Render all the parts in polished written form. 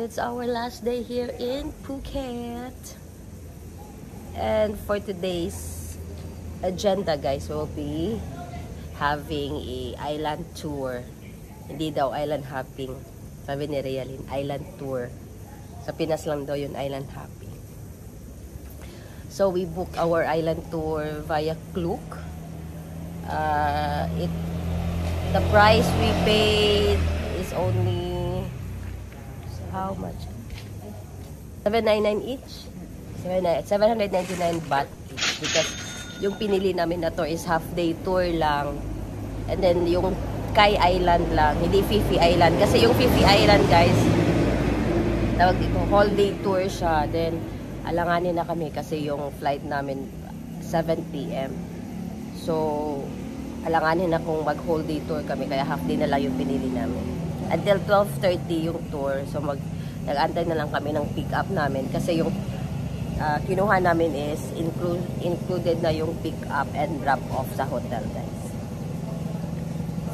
it's our last day here in Phuket. And for today's agenda, guys, we'll be having a island tour. Hindi daw island hopping. Sabi ni Realin, island tour. Sa Pinas lang daw yung island hopping. So we booked our island tour via Klook. The price we paid is only how much? 799 each. 799 baht each, because yung pinili namin na tour is half day tour lang. And then yung Kai Island lang, hindi Phi Phi Island. Kasi yung Phi Phi Island, guys, tawag dito, whole day tour siya. Then alanganin na kami kasi yung flight namin 7 PM. So alanganin na kung mag whole day tour kami, kaya half day na lang yung pinili namin. Until 12:30 yung tour. So nag-antay na lang kami ng pick up namin kasi yung kinuha namin is included na yung pick up and drop off sa hotel, guys.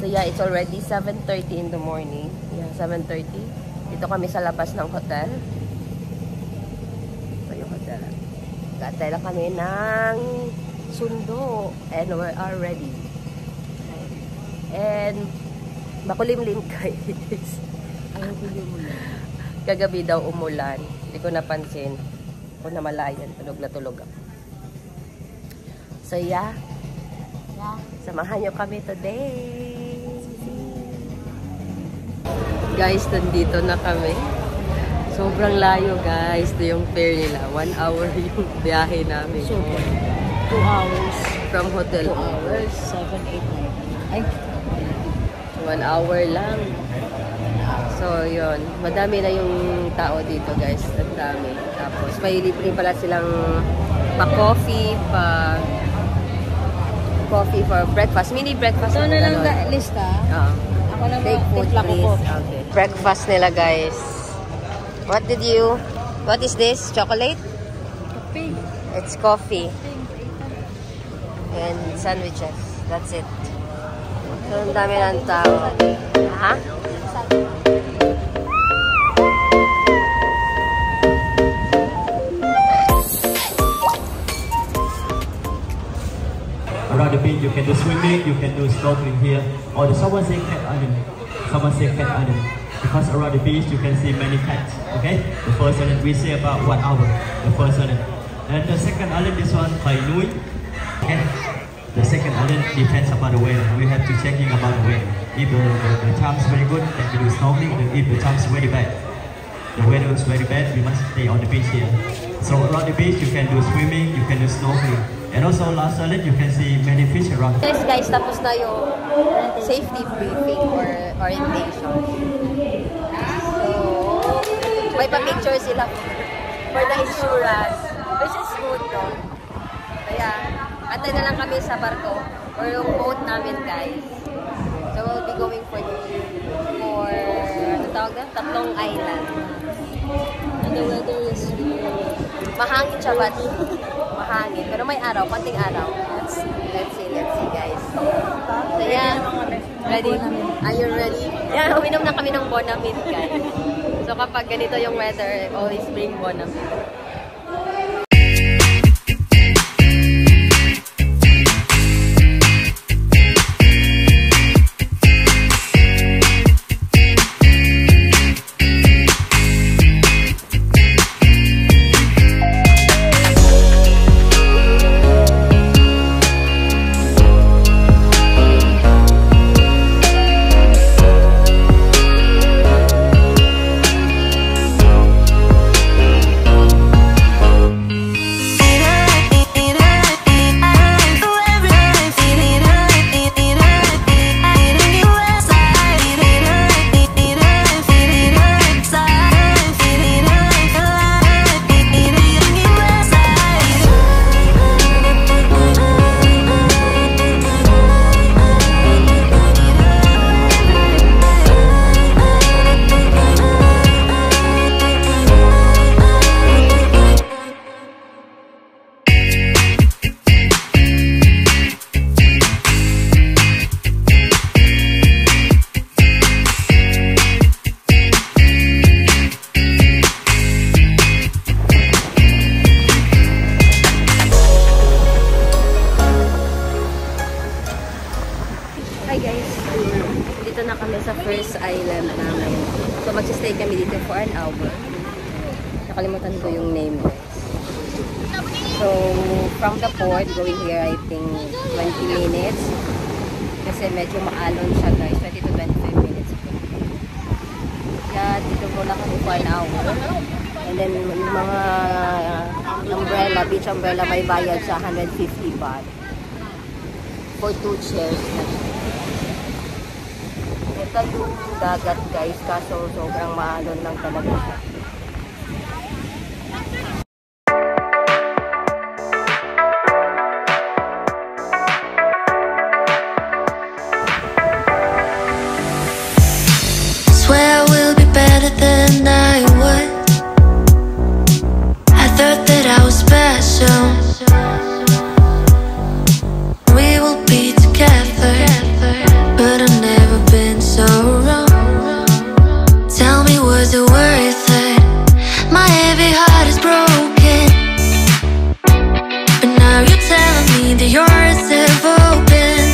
So yeah, it's already 7:30 in the morning. Yeah, 7:30. Dito kami sa labas ng hotel. So yung hotel. Nag-antay lang kami ng sundo and we are ready. And makulimlim, guys. Kagabi daw umulan. Hindi ko napansin. Ako na malayan. Tulog na tulog ako. So yeah. Samahan nyo kami today. Guys, nandito na kami. Sobrang layo, guys. Ito yung fare nila. 1 hour yung biyahe namin. So, 2 hours. From hotel. 2 hours. 7, 8, 9. Ay. 1 hour lang. So, yun. Madami na yung tao dito, guys. Ang dami. Tapos, may libre pala silang pa-coffee, coffee for breakfast. Mini breakfast. So, na lang lista. Ako na take food, please. Okay. Breakfast nila, guys. What is this? Chocolate? Coffee. It's coffee. And sandwiches. That's it. So, ang dami ng tao. Ha? Around the beach, you can do swimming, you can do snorkeling here. Or someone say cat island. Someone say cat island. Because around the beach, you can see many cats. Okay? The first island, we say about 1 hour. The first island. And the second island, this one, Pai Nui. Okay? The second island depends about the weather. We have to checking about the weather. If the time is very good, then we do snorkeling. If the time is very bad, the weather is very bad, we must stay on the beach here. So around the beach, you can do swimming, you can do snorkeling. And also last island, you can see many fish around. Yes, guys, tapos na yung safety briefing or orientation. So, may pa-picture sila for the insurance, which is good, no? Kaya, antay na lang kami sa barko or yung boat namin, guys. So, we'll be going for ano tawag na? 3 island. And the weather is mahangin siya, but mahangin. Pero may araw, konting araw. Let's see, guys. So, yeah. Ready? Are you ready? Yeah, uminom na kami ng Bonamid, guys. So, kapag ganito yung weather, always bring Bonamid. an hour. Nakalimutan ko yung name. So, from the port, going here, I think 20 minutes. Kasi medyo maalon siya guys, 20 to 25 minutes. Kaya dito muna kami for an hour. And then, yung mga umbrella, beach umbrella, may bayad sa 150 baht. For 2 chairs. Ito yung dagat guys, kaso sobrang maalon lang talaga siya. Swear we'll be better than I was. I thought that I was special. We will be together, but I've never been so wrong. Tell me, was it worth it? My heavy heart is broken, but now you're telling me that yours have opened.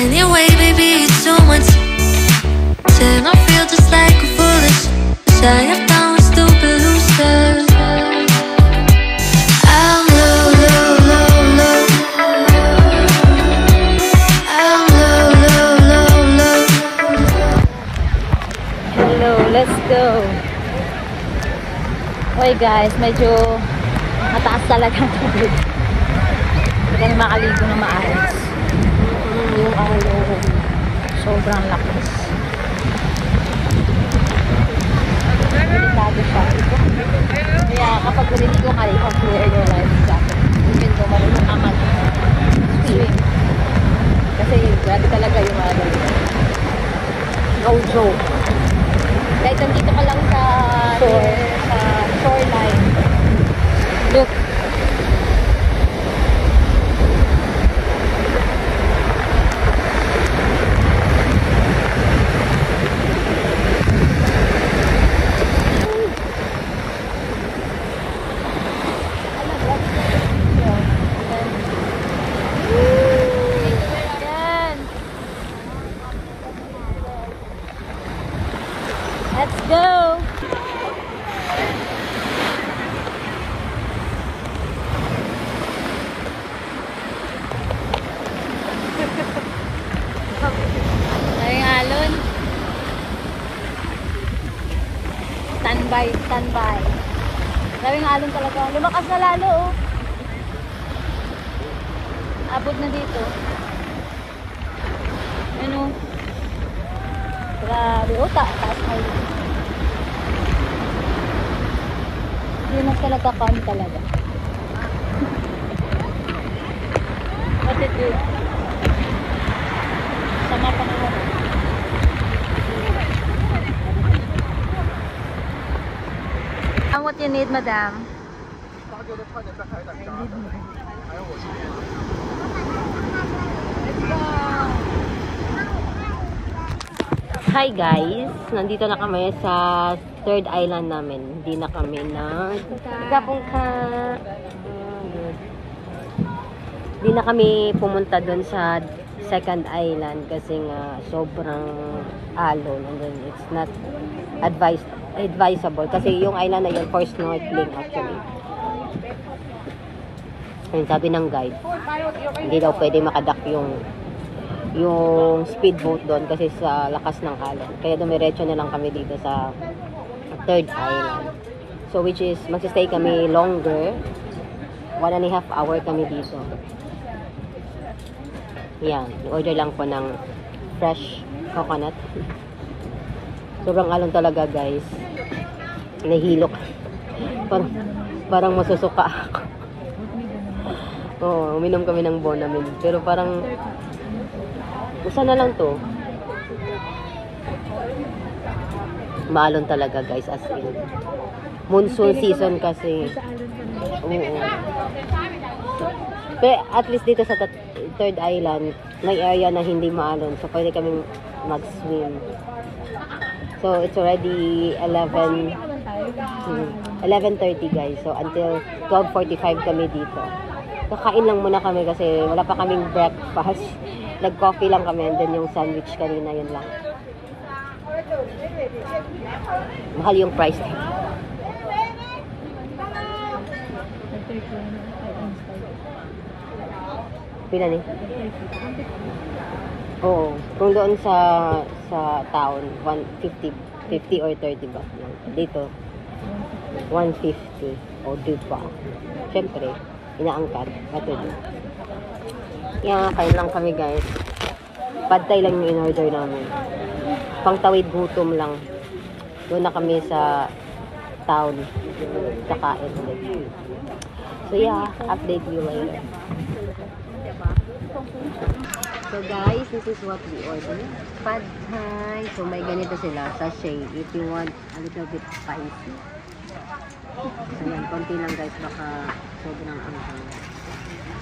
Anyway, baby, it's too much. And I feel just like a foolish. Say I'm down with stupid loser. I'm low, low, low, low. I'm low, low, low, low. Hello, let's go. Okay guys, medyo mataas talaga ang tubig. Hindi ka makaligo na maayos. Yung sobrang lakas. Delikado siya. Kaya kapag naliligo ka, i-clear your life jacket. Even though marunong ka mag-swim. Kasi grabe talaga yung no joke. Kahit nandito ka lang sa shoreline. Look. Let's go! Ay, alon. Standby, standby. Maraming alon talaga. Lumakas na lalo, oh. Abot na dito. Ano? Grabe. O, taas ay. Hindi na talaga calm talaga. What did you? Sama pa naman. What you need, madam? Hi guys! Nandito na kami sa third island namin. Hindi na kami Hindi na kami pumunta doon sa second island kasi nga sobrang alon and then it's not advisable kasi yung island na yun for snorkeling actually. Ayun, sabi ng guide, hindi daw pwede makadak yung speedboat doon kasi sa lakas ng alon. Kaya dumiretso na lang kami dito sa third island. So which is, magsistay kami longer. 1.5 hour kami dito. Yan, order lang po ng fresh coconut. Sobrang alon talaga guys. Nahihilok. Parang masusuka ako. Oo, uminom kami ng Bonamine. Pero parang usa na lang to. Maalon talaga guys, as in. Monsoon season kasi. Oo. Pero at least dito sa third island, may area na hindi maalon. So pwede kaming mag-swim. So it's already 11:30 guys. So until 12:45 kami dito. Kakain lang muna kami kasi wala pa kaming breakfast. Nag-coffee lang kami and then yung sandwich kanina, yun lang. Mahal yung price. Pila ni? Oo. Kung doon sa town, 150 or 30 ba? Dito, 150. O, diba? Siyempre, inaangkat. Ito din. Kaya kain lang kami, guys. Pad thai lang yung in-order namin. Pangtawid gutom lang. Doon na kami sa town. Sa kain ulit. So yeah, update you later. So guys, this is what we ordered. Pad thai. So may ganito sila, sachet. If you want a little bit spicy. So yan, konti lang guys, baka sobrang anghang.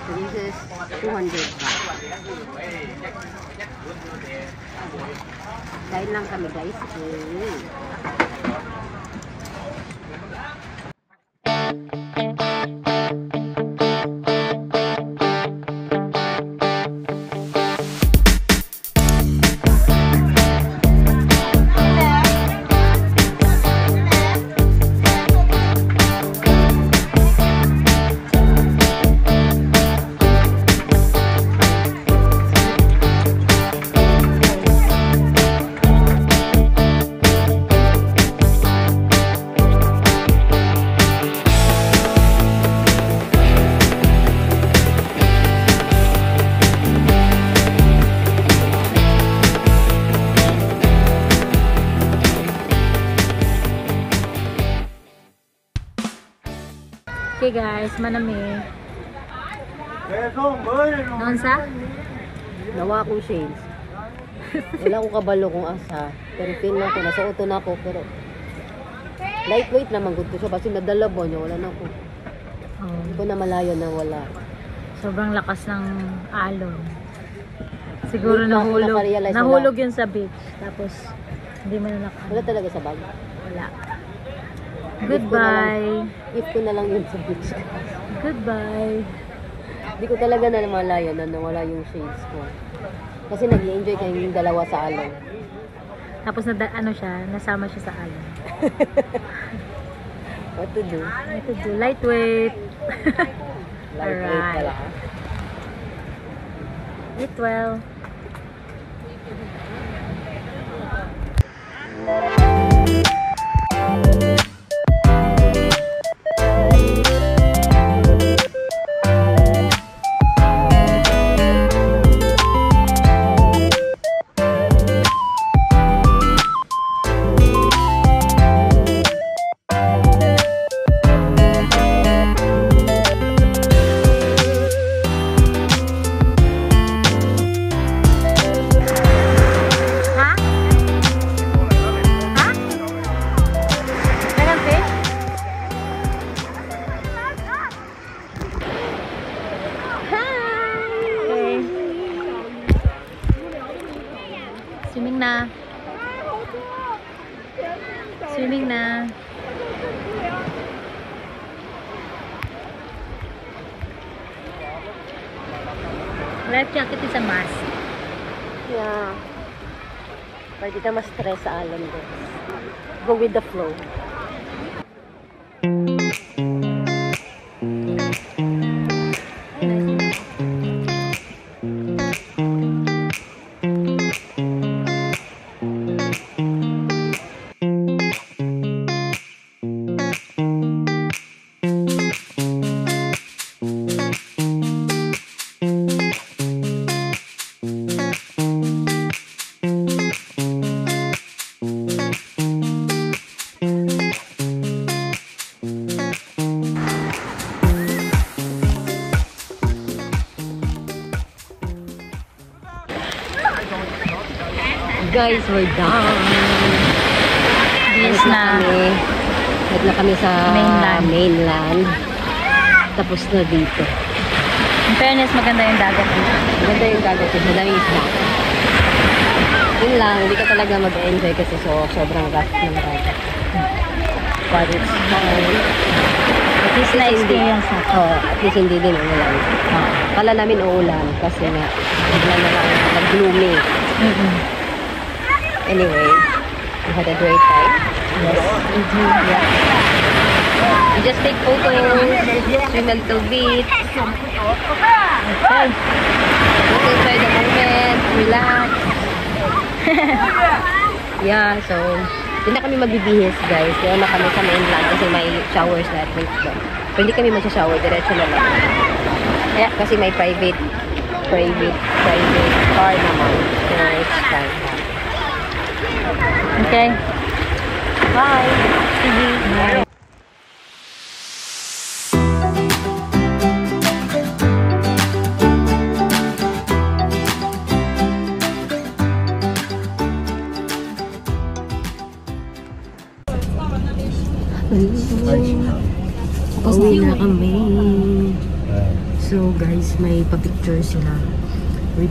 So this is 200 baht. Kain lang kami guys. Okay guys, manami. Noon sa? Nawa akong shades. Wala akong kabalo kung asa. Pero feel na ko, nasa auto na ako. Pero lightweight naman good ko siya. Kasi nadala ba niya, wala na ako. Hindi ko na malayo na wala. Sobrang lakas ng alon. Siguro Hindi pa ako nahulog. nakarealize Nahulog yun sa beach. Tapos, hindi mo na Wala talaga sa bag. Wala. Goodbye. If ko na lang yun sa beach. Goodbye. Hindi ko talaga na malayo na nawala yung shades ko. Kasi nag-i-enjoy kayong dalawa sa alon. Tapos, nasama siya sa alon. What to do? What to do? Lightweight. Lightweight pala. Eat well. Swimming na. Swimming na. Life jacket is a must. Yeah. Para di ka ma-stress sa alon ko. Go with the flow. Guys, we're done. Bis na. Head na kami sa mainland. Tapos na dito. In fairness, maganda yung dagat dito. Maganda yung dagat dito. Madaming isla. Yun lang, hindi ka talaga mag-enjoy kasi sobrang rough ng dagat. But it's fun. At least na-experience na. At least hindi din umulan. Kala namin uulan kasi nga bigla na lang nag-gloomy. Anyway, We had a great time. Yes. Yeah. We just take photos, swim a little bit. Okay. Just enjoy the moment, relax. Yeah, so, hindi na kami magbibihis, guys. Kaya na kami sa mainland kasi may showers na at least. Pero hindi kami mag-shower, diretso na lang. Yeah, kasi may private car naman. So, it's fine. Okay. Bye. Sige. Bye. Pauwi na kami. So guys, may pa-picture sila with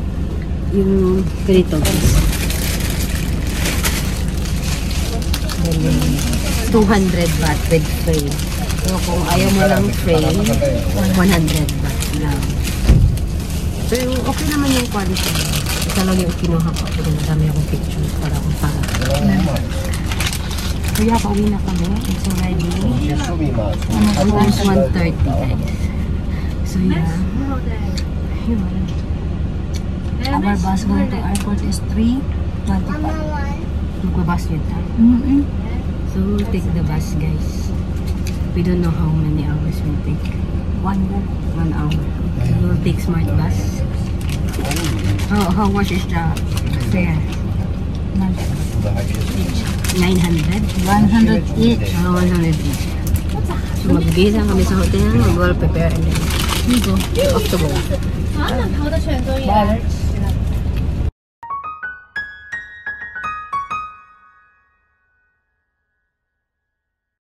yung ganito guys. Then, 200 baht with frame. So kung ayaw mo lang frame, 100 baht lang. So okay naman yung quality. Ito lang yung kinuha ko. Pero madami akong pictures para kung para. Kaya pauwi na kami. It's already almost 1:30 guys. So yeah. Our bus going to airport is 3:25. Magbabus yun tayo. So take the bus guys. We don't know how many hours we'll take. 1 hour. We'll take smart bus. How much is the fare? 900? 100 each. 100 each. So magbibihis lang kami sa hotel. Mag-well prepare and then we go off to go.